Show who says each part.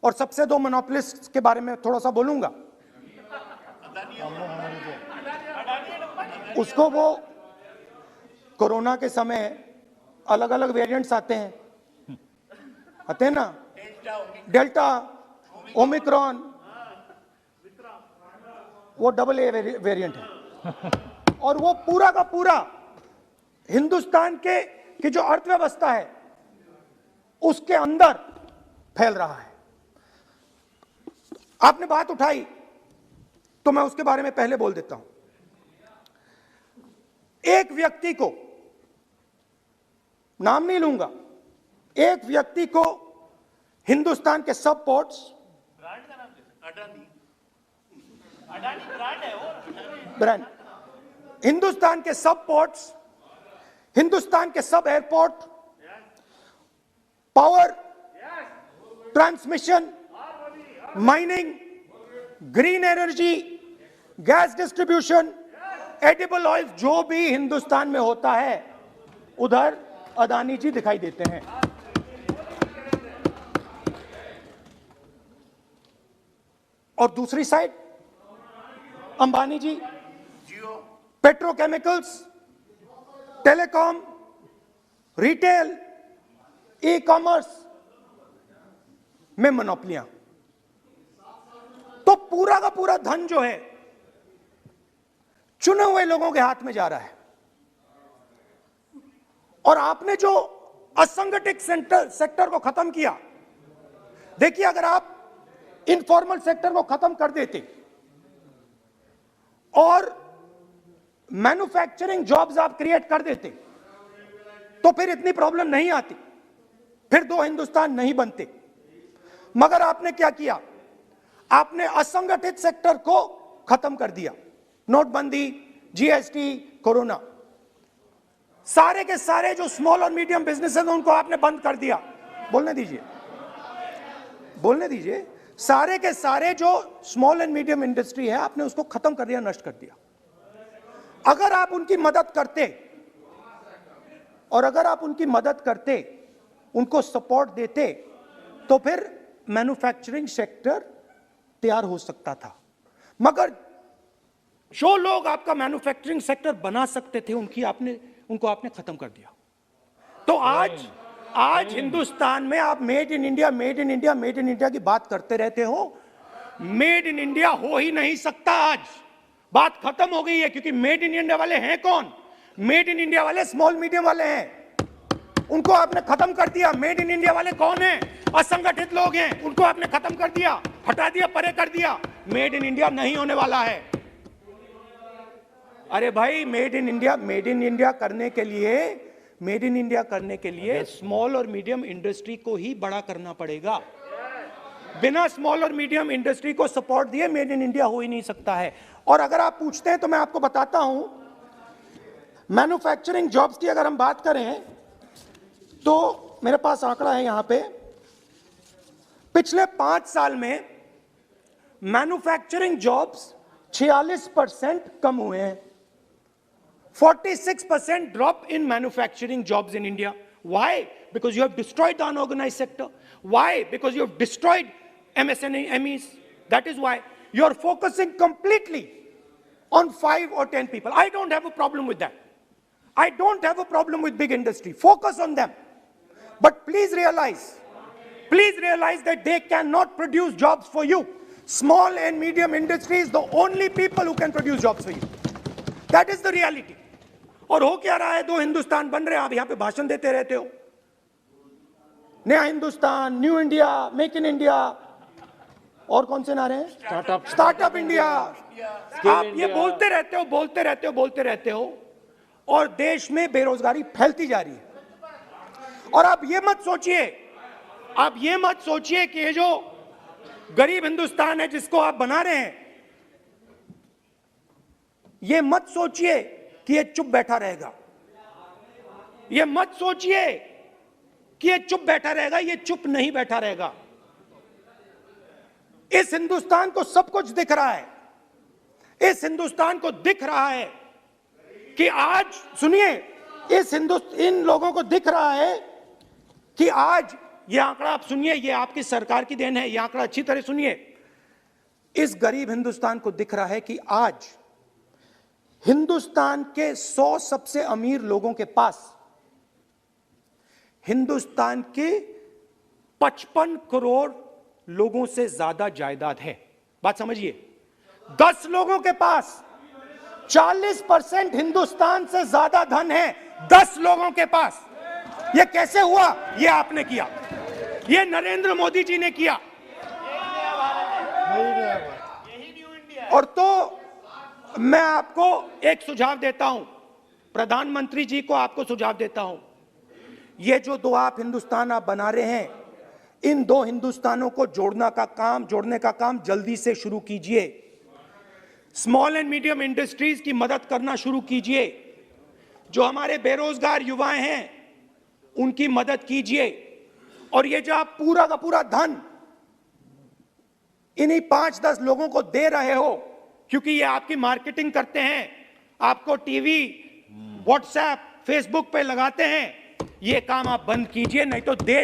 Speaker 1: और सबसे दो मोनोपोलिस्ट के बारे में थोड़ा सा बोलूंगा। उसको वो कोरोना के समय अलग अलग वेरिएंट्स आते हैं ना, डेल्टा, ओमिक्रॉन, वो AA वेरिएंट है और वो पूरा का पूरा हिंदुस्तान की जो अर्थव्यवस्था है उसके अंदर फैल रहा है। आपने बात उठाई तो मैं उसके बारे में पहले बोल देता हूं। एक व्यक्ति को, नाम नहीं लूंगा, एक व्यक्ति को हिंदुस्तान के सब पोर्ट्स, ब्रांड, हिंदुस्तान के सब पोर्ट्स, हिंदुस्तान के सब airport, power transmission, mining, green energy, gas distribution, edible oil, जो भी हिंदुस्तान में होता है उधर अदानी जी दिखाई देते हैं। और दूसरी side Ambani ji petrochemicals, telecom, retail, e commerce में मोनोपोलियां। तो पूरा का पूरा धन जो है चुने हुए लोगों के हाथ में जा रहा है। और आपने जो असंगठित सेक्टर को खत्म किया, देखिए अगर आप इनफॉर्मल सेक्टर को खत्म कर देते और मैन्युफैक्चरिंग जॉब्स आप क्रिएट कर देते तो फिर इतनी प्रॉब्लम नहीं आती, फिर दो हिंदुस्तान नहीं बनते। मगर आपने क्या किया? आपने असंगठित सेक्टर को खत्म कर दिया। नोटबंदी, जीएसटी, कोरोना, सारे के सारे जो स्मॉल और मीडियम बिजनेसेस उनको आपने बंद कर दिया। बोलने दीजिए, बोलने दीजिए। सारे के सारे जो स्मॉल एंड मीडियम इंडस्ट्री है आपने उसको खत्म कर दिया, नष्ट कर दिया। अगर आप उनकी मदद करते और अगर आप उनकी मदद करते, उनको सपोर्ट देते, तो फिर मैन्युफैक्चरिंग सेक्टर तैयार हो सकता था। मगर जो लोग आपका मैन्युफैक्चरिंग सेक्टर बना सकते थे उनको आपने खत्म कर दिया। तो आज हिंदुस्तान में आप made in India, made in India, made in India की बात करते रहते हो। मेड इन इंडिया हो ही नहीं सकता। आज बात खत्म हो गई है, क्योंकि मेड इन इंडिया वाले हैं कौन? मेड इन इंडिया वाले स्मॉल मीडियम वाले हैं, उनको आपने खत्म कर दिया। मेड इन इंडिया वाले कौन हैं? असंगठित लोग हैं, उनको आपने खत्म कर दिया, हटा दिया, परे कर दिया। मेड इन इंडिया नहीं होने वाला है। अरे भाई, मेड इन इंडिया करने के लिए स्मॉल और मीडियम इंडस्ट्री को ही बड़ा करना पड़ेगा। बिना स्मॉल और मीडियम इंडस्ट्री को सपोर्ट दिए मेड इन इंडिया हो ही नहीं सकता है। और अगर आप पूछते हैं तो मैं आपको बताता हूं, मैन्युफैक्चरिंग जॉब्स की अगर हम बात करें तो मेरे पास आंकड़ा है यहां पे, पिछले 5 साल में मैन्युफैक्चरिंग जॉब्स 46% कम हुए हैं। 46% drop in manufacturing jobs in India. Why? Because you have destroyed the unorganized sector. Why? Because you have destroyed MSMEs. That is why you are focusing completely on 5 or 10 people. I don't have a problem with that. I don't have a problem with big industry. Focus on them. But please realize that they cannot produce jobs for you. Small and medium industry is the only people who can produce jobs for you. That is the reality. और हो क्या रहा है? दो हिंदुस्तान बन रहे हैं। आप यहां पे भाषण देते रहते हो, नया Hindustan, new India, make in India, और कौन से नारे हैं? Startup India. आप ये बोलते रहते हो और देश में बेरोजगारी फैलती जा रही है। और आप ये मत सोचिए कि ये जो गरीब हिंदुस्तान है जिसको आप बना रहे हैं, ये मत सोचिए कि ये चुप बैठा रहेगा। ये मत सोचिए कि ये चुप बैठा रहेगा। ये चुप नहीं बैठा रहेगा। इस हिंदुस्तान को सब कुछ दिख रहा है। इस हिंदुस्तान को दिख रहा है कि आज, सुनिए, इन लोगों को दिख रहा है कि आज ये आंकड़ा आप सुनिए, ये आपकी सरकार की देन है, ये आंकड़ा अच्छी तरह सुनिए। इस गरीब हिंदुस्तान को दिख रहा है कि आज हिंदुस्तान के 100 सबसे अमीर लोगों के पास हिंदुस्तान के 55 करोड़ लोगों से ज्यादा जायदाद है। बात समझिए, 10 लोगों के पास 40% हिंदुस्तान से ज्यादा धन है, 10 लोगों के पास। यह कैसे हुआ? यह आपने किया, यह नरेंद्र मोदी जी ने किया। और तो मैं आपको एक सुझाव देता हूं, प्रधानमंत्री जी को आपको सुझाव देता हूं, ये जो दो आप हिंदुस्तान आप बना रहे हैं, इन दो हिंदुस्तानों को जोड़ने का काम जल्दी से शुरू कीजिए। स्मॉल एंड मीडियम इंडस्ट्रीज की मदद करना शुरू कीजिए। जो हमारे बेरोजगार युवाएं हैं उनकी मदद कीजिए। और ये जो आप पूरा का पूरा धन इन्हीं 5-10 लोगों को दे रहे हो, क्योंकि ये आपकी मार्केटिंग करते हैं, आपको टीवी, व्हाट्सएप, फेसबुक पे लगाते हैं, ये काम आप बंद कीजिए, नहीं तो देश